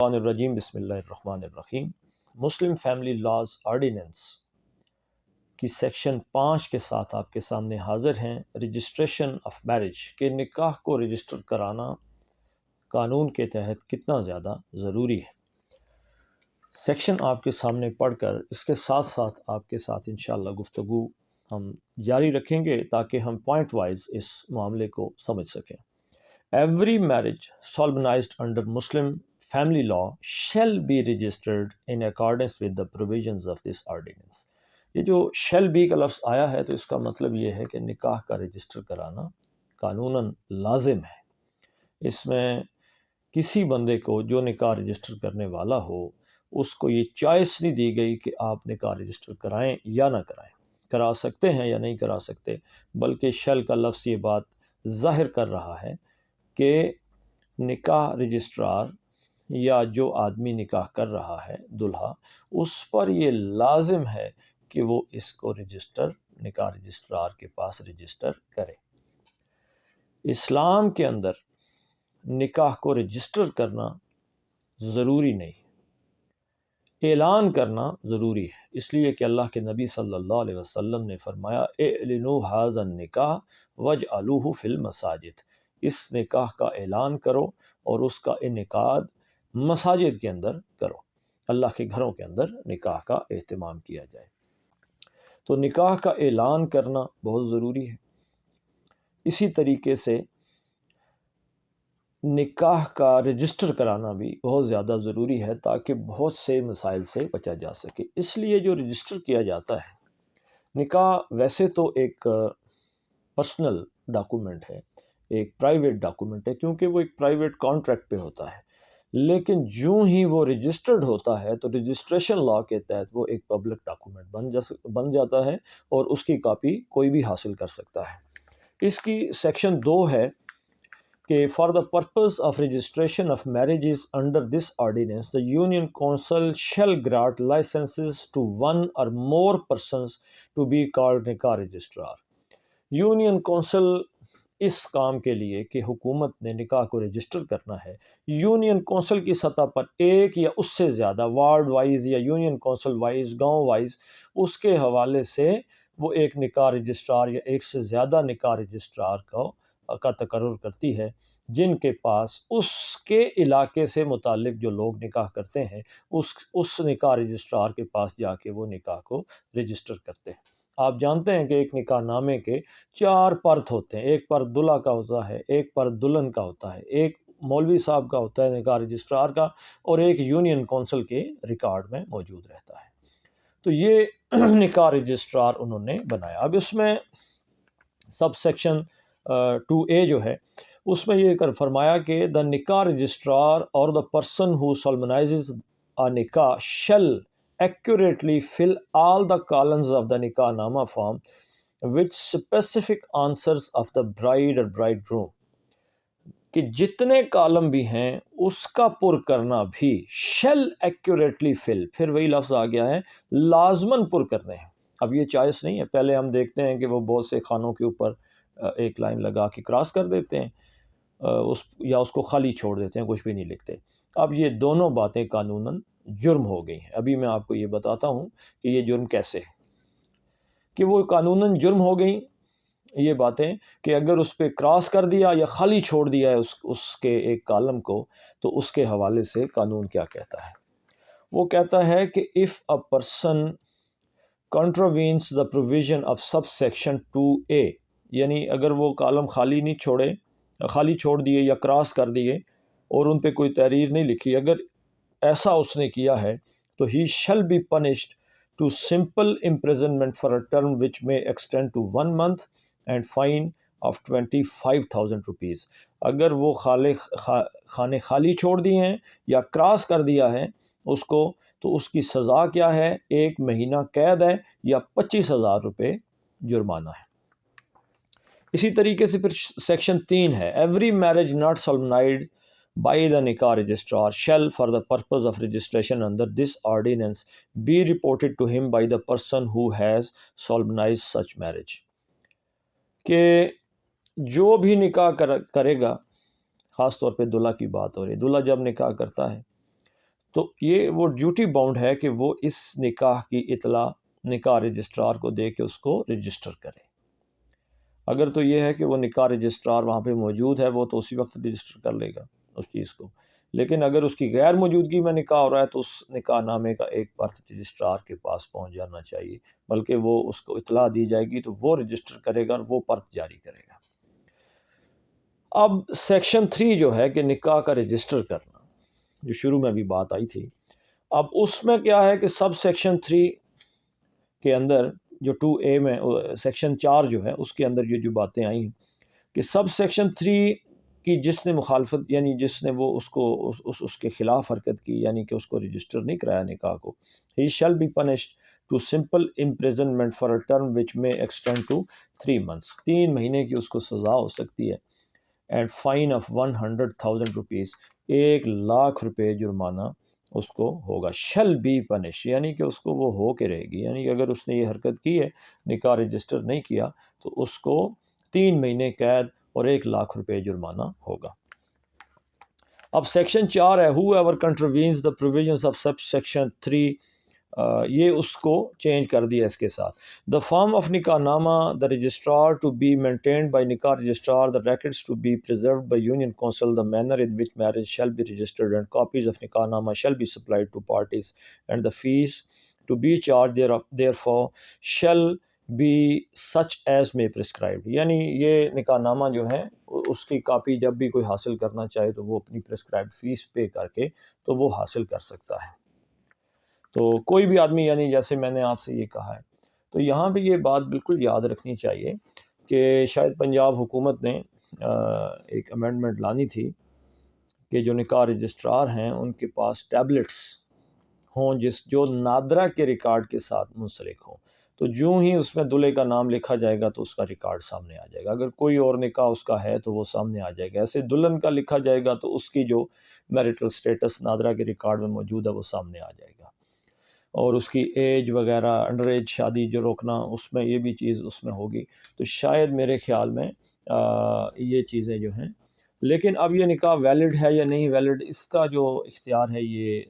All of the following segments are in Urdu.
الرجیم بسم اللہ الرحمن الرحیم۔ مسلم فیملی لاز آرڈیننس کی سیکشن 5 کے ساتھ آپ کے سامنے حاضر ہیں۔ رجسٹریشن آف میرج کہ نکاح کو رجسٹر کرانا قانون کے تحت کتنا زیادہ ضروری ہے۔ سیکشن آپ کے سامنے پڑھ کر اس کے ساتھ ساتھ آپ کے ساتھ انشاءاللہ گفتگو ہم جاری رکھیں گے تاکہ ہم پوائنٹ وائز اس معاملے کو سمجھ سکیں۔ Every marriage solemnized under Muslim family law shall be registered in accordance with the provisions of this ordinance۔ یہ جو shall be کا لفظ آیا ہے تو اس کا مطلب یہ ہے کہ نکاح کا رجسٹر کرانا قانوناً لازم ہے۔ اس میں کسی بندے کو جو نکاح رجسٹر کرنے والا ہو اس کو یہ چوائس نہیں دی گئی کہ آپ نکاح رجسٹر کرائیں یا نہ کرائیں، کرا سکتے ہیں یا نہیں کرا سکتے، بلکہ shall کا لفظ یہ بات ظاہر کر رہا ہے کہ نکاح رجسٹرار یا جو آدمی نکاح کر رہا ہے دلہا، اس پر یہ لازم ہے کہ وہ اس کو نکاح رجسٹرار کے پاس رجسٹر کرے۔ اسلام کے اندر نکاح کو رجسٹر کرنا ضروری نہیں، اعلان کرنا ضروری ہے، اس لیے کہ اللہ کے نبی صلی اللہ علیہ وسلم نے فرمایا اعلنوا ھذا النکاح واجعلوہ فی المساجد، اس نکاح کا اعلان کرو اور اس کا انعقاد مساجد کے اندر کرو، اللہ کے گھروں کے اندر نکاح کا اہتمام کیا جائے۔ تو نکاح کا اعلان کرنا بہت ضروری ہے۔ اسی طریقے سے نکاح کا رجسٹر کرانا بھی بہت زیادہ ضروری ہے تاکہ بہت سے مسائل سے بچا جا سکے۔ اس لیے جو رجسٹر کیا جاتا ہے، نکاح ویسے تو ایک پرسنل ڈاکومنٹ ہے، ایک پرائیویٹ ڈاکومنٹ ہے، کیونکہ وہ ایک پرائیویٹ کانٹریکٹ پہ ہوتا ہے، لیکن جو ہی وہ رجسٹرڈ ہوتا ہے تو رجسٹریشن لاء کے تحت وہ ایک پبلک ڈاکومنٹ بن جاتا ہے اور اس کی کاپی کوئی بھی حاصل کر سکتا ہے۔ اس کی سیکشن 2 ہے کہ for the purpose of registration of marriages under this ordinance the union council shall grant licenses to one or more persons to be called Nikah registrar. Union council اس کام کے لیے کہ حکومت نے نکاح کو رجسٹر کرنا ہے، یونین کونسل کی سطح پر ایک یا اس سے زیادہ وارڈ وائز یا یونین کونسل وائز، گاؤں وائز، اس کے حوالے سے وہ ایک نکاح رجسٹرار یا ایک سے زیادہ نکاح رجسٹرار کا تقرر کرتی ہے، جن کے پاس اس کے علاقے سے متعلق جو لوگ نکاح کرتے ہیں اس نکاح رجسٹرار کے پاس جا کے وہ نکاح کو رجسٹر کرتے ہیں۔ آپ جانتے ہیں کہ ایک نکاح نامے کے 4 پرت ہوتے ہیں، ایک پرت دلہا کا ہوتا ہے، ایک پرت دلہن کا ہوتا ہے، ایک مولوی صاحب کا ہوتا ہے نکاح رجسٹرار کا، اور ایک یونین کونسل کے ریکارڈ میں موجود رہتا ہے۔ تو یہ نکاح رجسٹرار انہوں نے بنایا۔ اب اس میں سب سیکشن 2A جو ہے اس میں یہ فرمایا کہ دا نکاح رجسٹرار اور دا پرسن ہو سولمنائزز a نکاح shall accurately fill all the columns of the nikah nama form with specific answers of the bride or bridegroom، کہ جتنے کالم بھی ہیں اس کا پر کرنا بھی shall accurately fill، پھر وہی لفظ آ گیا ہے لازماً پر کرنے ہیں۔ اب یہ چوائس نہیں ہے، پہلے ہم دیکھتے ہیں کہ وہ بہت سے خانوں کے اوپر ایک لائن لگا کے کراس کر دیتے ہیں یا اس کو خالی چھوڑ دیتے ہیں، کچھ بھی نہیں لکھتے۔ اب یہ دونوں باتیں قانوناً جرم ہو گئی ہیں۔ ابھی میں آپ کو یہ بتاتا ہوں کہ یہ جرم کیسے ہے، کہ وہ قانوناً جرم ہو گئی یہ باتیں کہ اگر اس پہ کراس کر دیا یا خالی چھوڑ دیا ہے اس کے ایک کالم کو، تو اس کے حوالے سے قانون کیا کہتا ہے؟ وہ کہتا ہے کہ if a person contravenes the provision of subsection 2A، یعنی اگر وہ کالم خالی چھوڑ دیے یا کراس کر دیے اور ان پہ کوئی تحریر نہیں لکھی، اگر ایسا اس نے کیا ہے تو he shall be punished to simple imprisonment for a term which may extend to 1 month and fine of 25,000 rupees۔ اگر وہ خانے خالی چھوڑ دیے ہیں یا کراس کر دیا ہے اس کو، تو اس کی سزا کیا ہے؟ 1 مہینہ قید ہے یا 25,000 روپے جرمانہ ہے۔ اسی طریقے سے پھر سیکشن 3 ہے every marriage not solemnized by the nikah registrar shall for the purpose of registration under this ordinance be reported to him by the person who has solemnized such marriage، کہ جو بھی نکاح کرے گا، خاص طور پہ دلہا کی بات ہو رہی ہے، دلہا جب نکاح کرتا ہے تو یہ وہ ڈیوٹی باؤنڈ ہے کہ وہ اس نکاح کی اطلاع نکاح رجسٹرار کو دے کے اس کو رجسٹر کرے۔ اگر تو یہ ہے کہ وہ نکاح رجسٹرار وہاں پہ موجود ہے، وہ تو اسی وقت رجسٹر کر لے گا اس چیز کو، لیکن اگر اس کی غیر موجودگی میں نکاح ہو رہا ہے تو اس نکاح نامے کا ایک پرت رجسٹرار کے پاس پہنچ جانا چاہیے، بلکہ وہ اس کو اطلاع دی جائے گی تو وہ رجسٹر کرے گا اور وہ پرت جاری کرے گا۔ اب سیکشن 3 جو ہے کہ نکاح کا رجسٹر کرنا، جو شروع میں بھی بات آئی تھی، اب اس میں کیا ہے کہ سب سیکشن 3 کے اندر جو 2A میں سیکشن 4 جو ہے اس کے اندر یہ جو باتیں آئی ہیں کہ سب سیکشن 3 کی جس نے مخالفت، یعنی جس نے وہ اس کو اس کے خلاف حرکت کی، یعنی کہ اس کو رجسٹر نہیں کرایا نکاح کو، he shall be punished to simple imprisonment for a term which میں ایکسٹینڈ ٹو 3 months، 3 مہینے کی اس کو سزا ہو سکتی ہے، اینڈ فائن آف 100,000 روپیز، 1,00,000 روپے جرمانہ اس کو ہوگا۔ شیل بی پنش، یعنی کہ اس کو وہ ہو کے رہے گی، یعنی کہ اگر اس نے یہ حرکت کی ہے، نکاح رجسٹر نہیں کیا، تو اس کو 3 مہینے قید اور 1,00,000 روپے جرمانہ ہوگا۔ اب سیکشن 4 ہے whoever contravenes the provisions of sub section 3، یہ اس کو چینج کر دیا اس کے ساتھ۔ The form of nikah nama the registrar to be maintained by nikah registrar, the records to be preserved by union council, the manner in which marriage shall be registered and copies of nikah nama shall be supplied to parties, and the fees to be charged therefor shall be such as may prescribed, یعنی یہ نکاح نامہ جو ہے اس کی کاپی جب بھی کوئی حاصل کرنا چاہے تو وہ اپنی پرسکرائبڈ فیس پے کر کے تو وہ حاصل کر سکتا ہے۔ تو کوئی بھی آدمی، یعنی جیسے میں نے آپ سے یہ کہا ہے، تو یہاں پہ یہ بات بالکل یاد رکھنی چاہیے کہ شاید پنجاب حکومت نے ایک امینڈمنٹ لانی تھی کہ جو نکاح رجسٹرار ہیں ان کے پاس ٹیبلٹس ہوں جو نادرا کے ریکارڈ کے ساتھ منسلک ہوں، تو جو ہی اس میں دلہے کا نام لکھا جائے گا تو اس کا ریکارڈ سامنے آ جائے گا، اگر کوئی اور نکاح اس کا ہے تو وہ سامنے آ جائے گا، ایسے دلہن کا لکھا جائے گا تو اس کی جو میرٹل سٹیٹس نادرا کے ریکارڈ میں موجود ہے وہ سامنے آ جائے گا، اور اس کی ایج وغیرہ، انڈر ایج شادی جو روکنا، اس میں یہ بھی چیز اس میں ہوگی، تو شاید میرے خیال میں یہ چیزیں جو ہیں، لیکن اب یہ نکاح ویلڈ ہے یا نہیں ویلڈ، اس کا جو اختیار ہے یہ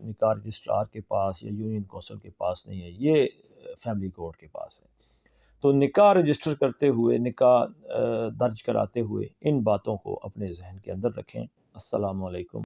نکاح رجسٹرار کے پاس یا یونین کونسل کے پاس نہیں ہے، یہ فیملی کورٹ کے پاس ہے۔ تو نکاح رجسٹر کرتے ہوئے، نکاح درج کراتے ہوئے ان باتوں کو اپنے ذہن کے اندر رکھیں۔ السلام علیکم۔